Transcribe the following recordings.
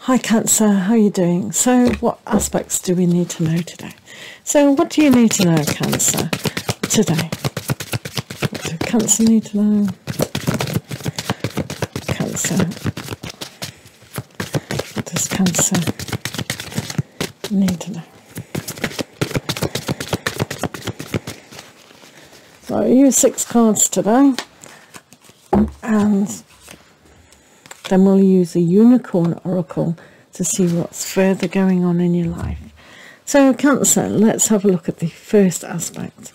Hi Cancer, how are you doing? So what aspects do we need to know today? So what do you need to know, Cancer, today? What does Cancer need to know? Cancer. What does Cancer need to know? So I use 6 cards today, and then we'll use a unicorn oracle to see what's further going on in your life. So Cancer, let's have a look at the first aspect.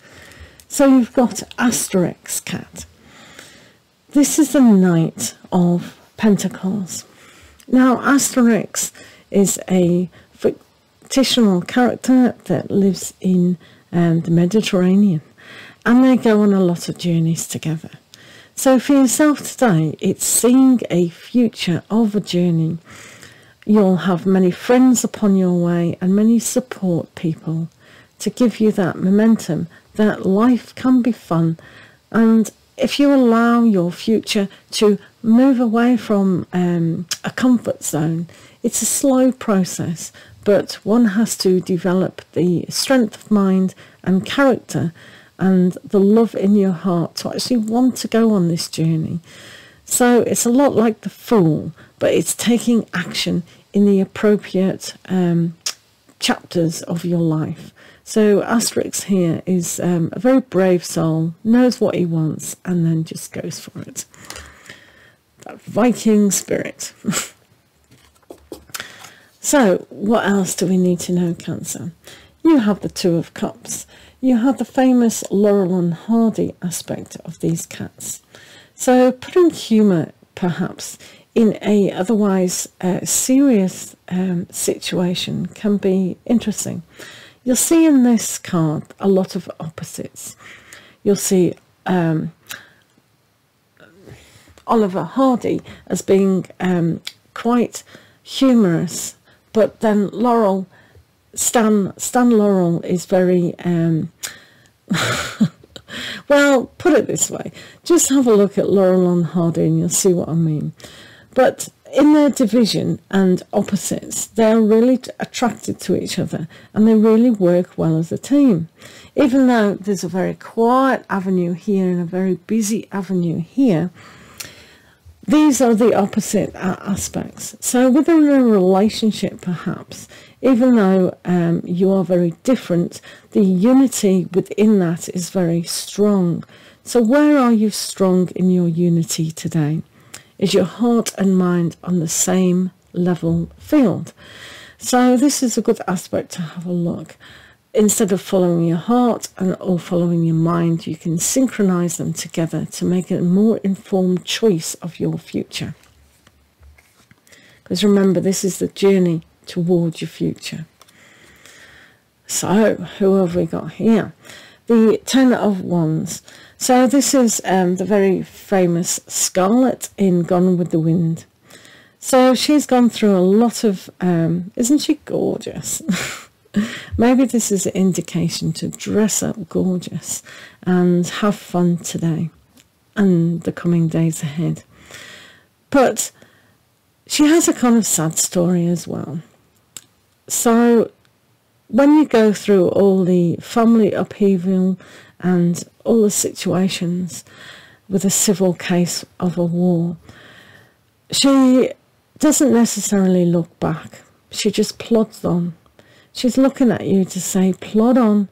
So you've got Asterix cat. This is the Knight of Pentacles. Now Asterix is a fictional character that lives in the Mediterranean, and they go on a lot of journeys together. So for yourself today, it's seeing a future of a journey. You'll have many friends upon your way and many support people to give you that momentum that life can be fun. And if you allow your future to move away from a comfort zone, it's a slow process, but one has to develop the strength of mind and character and the love in your heart to actually want to go on this journey. So it's a lot like the Fool, but it's taking action in the appropriate chapters of your life. So Asterix here is a very brave soul, knows what he wants, and then just goes for it. That Viking spirit. So what else do we need to know, Cancer? You have the Two of Cups. You have the famous Laurel and Hardy aspect of these cats. So putting humour, perhaps, in a otherwise serious situation can be interesting. You'll see in this card a lot of opposites. You'll see Oliver Hardy as being quite humorous, but then Laurel, Stan Laurel is very, well, put it this way, just have a look at Laurel and Hardy and you'll see what I mean. But in their division and opposites, they're really attracted to each other and they really work well as a team. Even though there's a very quiet avenue here and a very busy avenue here, these are the opposite aspects. So within a relationship, perhaps, even though you are very different, the unity within that is very strong. So where are you strong in your unity today? Is your heart and mind on the same level field? So this is a good aspect to have a look. Instead of following your heart or following your mind, you can synchronize them together to make a more informed choice of your future. Because remember, this is the journey towards your future. So who have we got here? The Ten of Wands. So this is the very famous Scarlet in Gone with the Wind. So she's gone through a lot of, isn't she gorgeous? Maybe this is an indication to dress up gorgeous and have fun today and the coming days ahead. But she has a kind of sad story as well. So when you go through all the family upheaval and all the situations with a civil case of a war, she doesn't necessarily look back. She just plods on. She's looking at you to say, plod on.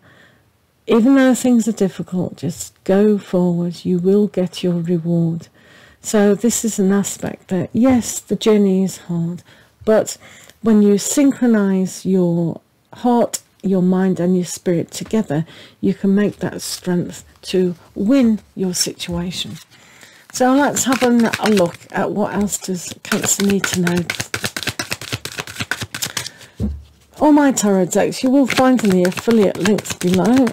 Even though things are difficult, just go forward. You will get your reward. So this is an aspect that, yes, the journey is hard, but when you synchronize your heart, your mind and your spirit together, you can make that strength to win your situation. So let's have a look at what else does Cancer need to know. All my tarot decks you will find in the affiliate links below.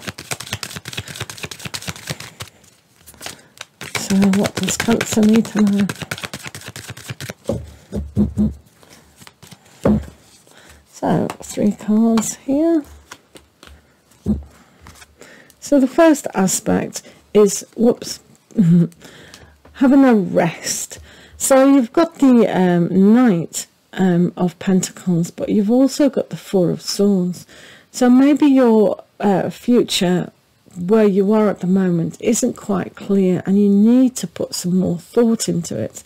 So what does Cancer need to know? So 3 cards here. So the first aspect is, whoops, having a rest. So you've got the Knight of Pentacles, but you've also got the Four of Swords. So maybe your future, where you are at the moment, isn't quite clear, and you need to put some more thought into it.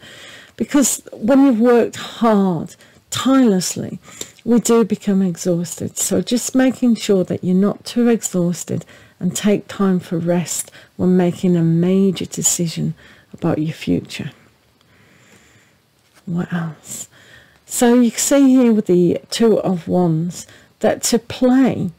Because when you've worked hard, tirelessly, we do become exhausted. So just making sure that you're not too exhausted, and take time for rest when making a major decision about your future. What else? So you can see here with the Two of Wands that to play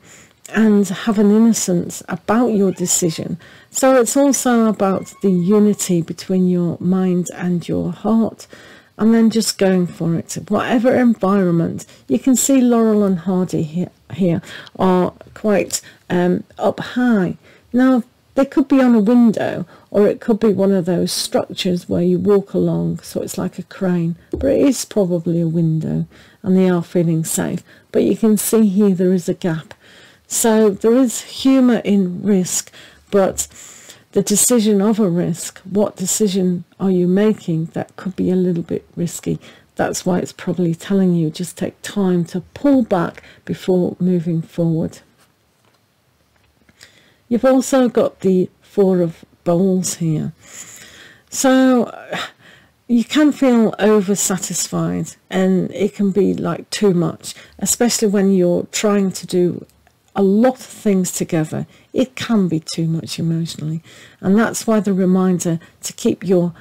and have an innocence about your decision. So it's also about the unity between your mind and your heart, and then just going for it. Whatever environment, you can see Laurel and Hardy here are quite up high. Now, they could be on a window, or it could be one of those structures where you walk along, so it's like a crane, but it is probably a window, and they are feeling safe. But you can see here there is a gap. So there is humour in risk, but the decision of a risk, what decision are you making, that could be a little bit risky. That's why it's probably telling you just take time to pull back before moving forward. You've also got the Four of Bowls here. So you can feel oversatisfied, and it can be like too much, especially when you're trying to do a lot of things together. It can be too much emotionally, and that's why the reminder to keep your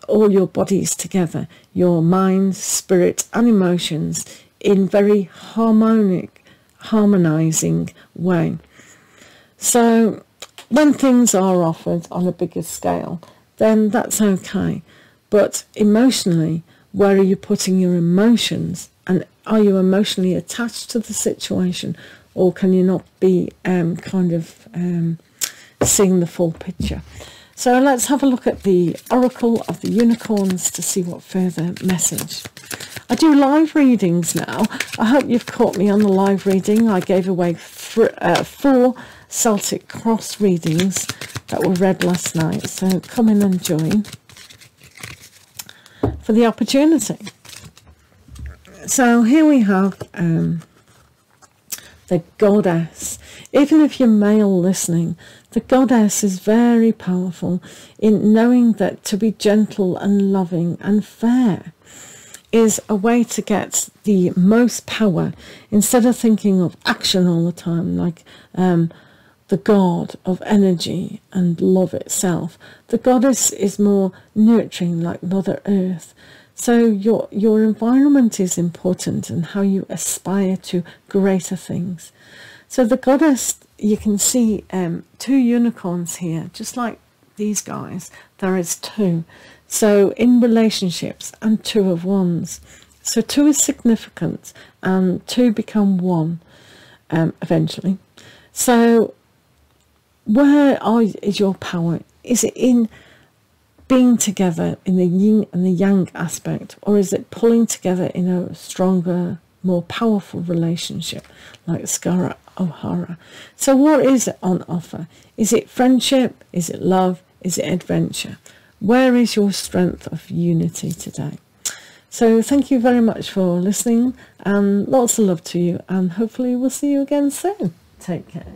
all your bodies together, your mind, spirit and emotions, in very harmonizing way. So when things are offered on a bigger scale, then that's okay. But emotionally, where are you putting your emotions? And are you emotionally attached to the situation? Or can you not be seeing the full picture? So let's have a look at the Oracle of the Unicorns to see what further message. I do live readings now. I hope you've caught me on the live reading. I gave away 4 Celtic cross readings that were read last night. So come in and join for the opportunity. So here we have the Goddess. Even if you're male listening, the Goddess is very powerful in knowing that to be gentle and loving and fair is a way to get the most power, instead of thinking of action all the time, like the god of energy and love itself. The Goddess is more nurturing, like Mother Earth. So your environment is important, and how you aspire to greater things. So the Goddess, you can see 2 unicorns here, just like these guys. There is 2. So in relationships, and 2 of Wands. So 2 is significant, and 2 become 1 eventually. So where is your power? Is it in being together in the yin and the yang aspect, or is it pulling together in a stronger, more powerful relationship like Skara O'Hara? So what is it on offer? Is it friendship? Is it love? Is it adventure? Where is your strength of unity today? So thank you very much for listening, and lots of love to you, and hopefully we'll see you again soon. Take care.